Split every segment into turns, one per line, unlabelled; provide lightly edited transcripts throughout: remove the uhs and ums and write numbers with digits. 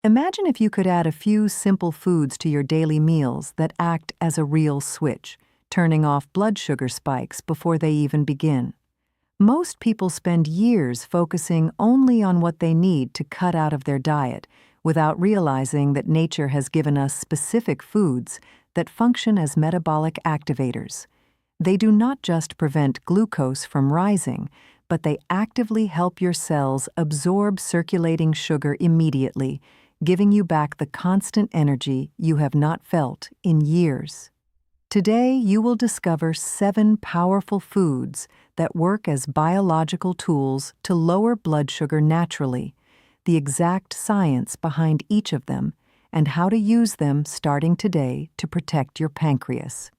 Imagine if you could add a few simple foods to your daily meals that act as a real switch, turning off blood sugar spikes before they even begin. Most people spend years focusing only on what they need to cut out of their diet, without realizing that nature has given us specific foods that function as metabolic activators. They do not just prevent glucose from rising, but they actively help your cells absorb circulating sugar immediately, giving you back the constant energy you have not felt in years. Today, you will discover 7 powerful foods that work as biological tools to lower blood sugar naturally, the exact science behind each of them, and how to use them starting today to protect your pancreas.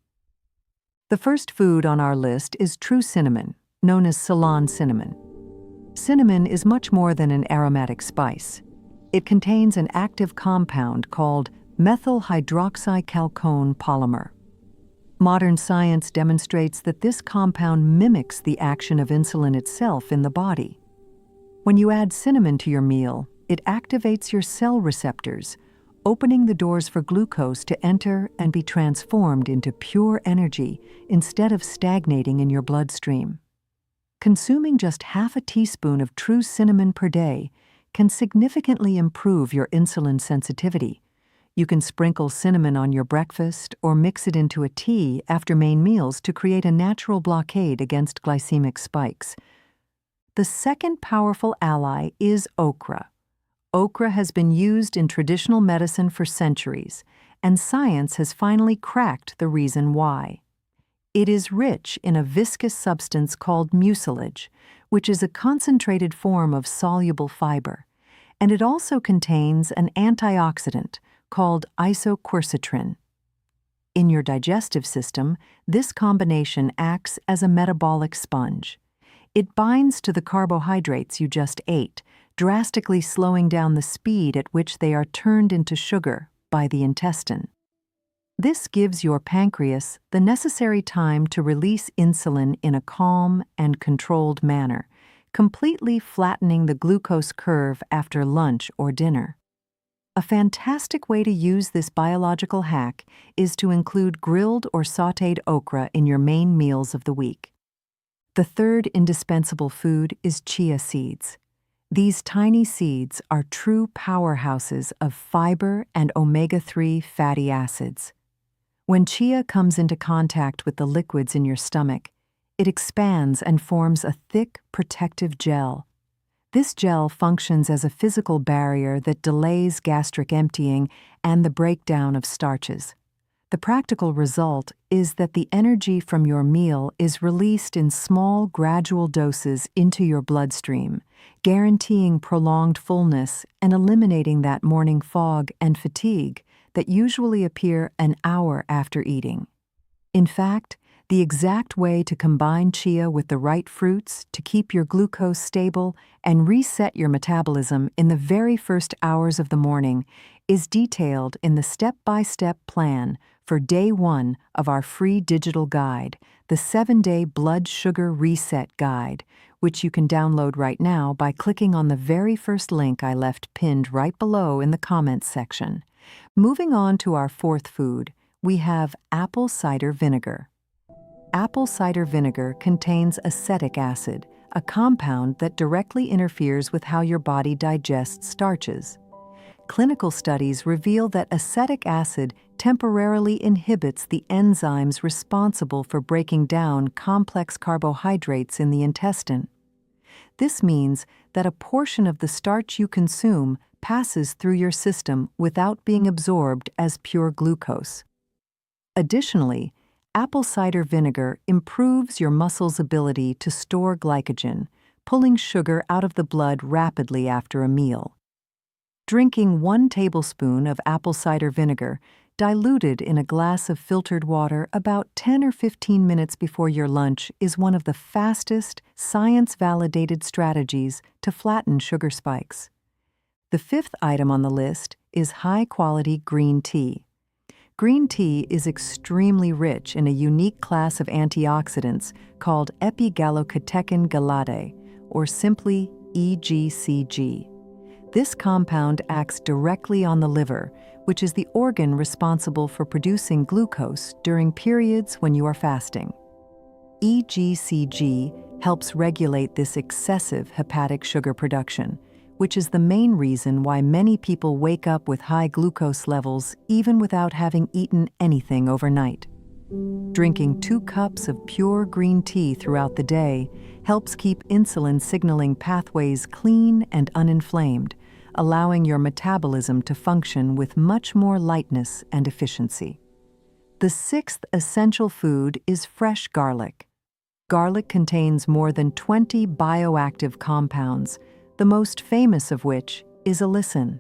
The first food on our list is true cinnamon, known as Ceylon cinnamon. Cinnamon is much more than an aromatic spice. It contains an active compound called methyl hydroxychalcone polymer. Modern science demonstrates that this compound mimics the action of insulin itself in the body. When you add cinnamon to your meal, it activates your cell receptors, opening the doors for glucose to enter and be transformed into pure energy instead of stagnating in your bloodstream. Consuming just half a teaspoon of true cinnamon per day can significantly improve your insulin sensitivity. You can sprinkle cinnamon on your breakfast or mix it into a tea after main meals to create a natural blockade against glycemic spikes. The second powerful ally is okra. Okra has been used in traditional medicine for centuries, and science has finally cracked the reason why. It is rich in a viscous substance called mucilage, which is a concentrated form of soluble fiber, and it also contains an antioxidant called isoquercitrin. In your digestive system, this combination acts as a metabolic sponge. It binds to the carbohydrates you just ate, drastically slowing down the speed at which they are turned into sugar by the intestine. This gives your pancreas the necessary time to release insulin in a calm and controlled manner, completely flattening the glucose curve after lunch or dinner. A fantastic way to use this biological hack is to include grilled or sautéed okra in your main meals of the week. The third indispensable food is chia seeds. These tiny seeds are true powerhouses of fiber and omega-3 fatty acids. When chia comes into contact with the liquids in your stomach, it expands and forms a thick, protective gel. This gel functions as a physical barrier that delays gastric emptying and the breakdown of starches. The practical result is that the energy from your meal is released in small, gradual doses into your bloodstream, guaranteeing prolonged fullness and eliminating that morning fog and fatigue that usually appear an hour after eating. In fact, the exact way to combine chia with the right fruits to keep your glucose stable and reset your metabolism in the very first hours of the morning is detailed in the step-by-step plan for Day 1 of our free digital guide, the 7-Day Blood Sugar Reset Guide, which you can download right now by clicking on the very first link I left pinned right below in the comments section. Moving on to our fourth food, we have apple cider vinegar. Apple cider vinegar contains acetic acid, a compound that directly interferes with how your body digests starches. Clinical studies reveal that acetic acid temporarily inhibits the enzymes responsible for breaking down complex carbohydrates in the intestine. This means that a portion of the starch you consume passes through your system without being absorbed as pure glucose. Additionally, apple cider vinegar improves your muscles' ability to store glycogen, pulling sugar out of the blood rapidly after a meal. Drinking 1 tablespoon of apple cider vinegar diluted in a glass of filtered water about 10 or 15 minutes before your lunch is one of the fastest, science-validated strategies to flatten sugar spikes. The fifth item on the list is high-quality green tea. Green tea is extremely rich in a unique class of antioxidants called epigallocatechin gallate, or simply EGCG. This compound acts directly on the liver, which is the organ responsible for producing glucose during periods when you are fasting. EGCG helps regulate this excessive hepatic sugar production, which is the main reason why many people wake up with high glucose levels even without having eaten anything overnight. Drinking 2 cups of pure green tea throughout the day helps keep insulin signaling pathways clean and uninflamed, allowing your metabolism to function with much more lightness and efficiency. The 6th essential food is fresh garlic. Garlic contains more than 20 bioactive compounds, the most famous of which is allicin.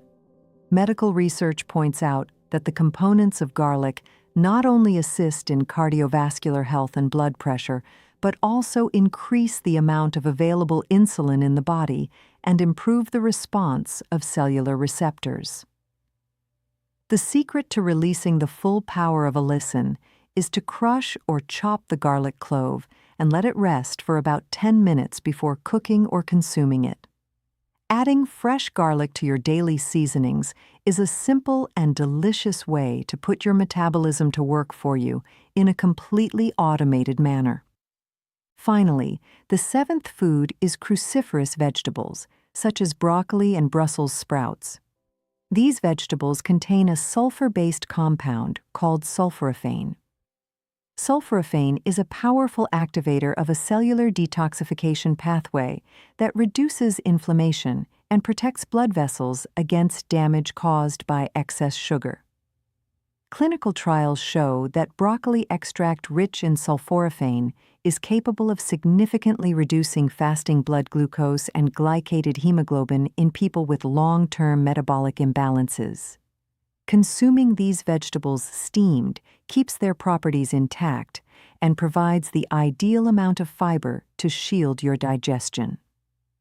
Medical research points out that the components of garlic not only assist in cardiovascular health and blood pressure, but also increase the amount of available insulin in the body and improve the response of cellular receptors. The secret to releasing the full power of allicin is to crush or chop the garlic clove and let it rest for about 10 minutes before cooking or consuming it. Adding fresh garlic to your daily seasonings is a simple and delicious way to put your metabolism to work for you in a completely automated manner. Finally, the 7th food is cruciferous vegetables, such as broccoli and Brussels sprouts. These vegetables contain a sulfur-based compound called sulforaphane. Sulforaphane is a powerful activator of a cellular detoxification pathway that reduces inflammation and protects blood vessels against damage caused by excess sugar. Clinical trials show that broccoli extract rich in sulforaphane is capable of significantly reducing fasting blood glucose and glycated hemoglobin in people with long-term metabolic imbalances. Consuming these vegetables steamed keeps their properties intact and provides the ideal amount of fiber to shield your digestion.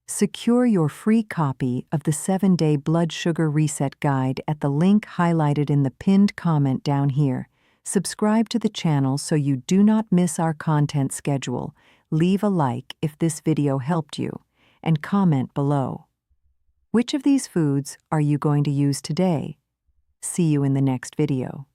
Secure your free copy of the 7-Day Blood Sugar Reset Guide at the link highlighted in the pinned comment down here. Subscribe to the channel so you do not miss our content schedule. Leave a like if this video helped you, and comment below. Which of these foods are you going to use today? See you in the next video.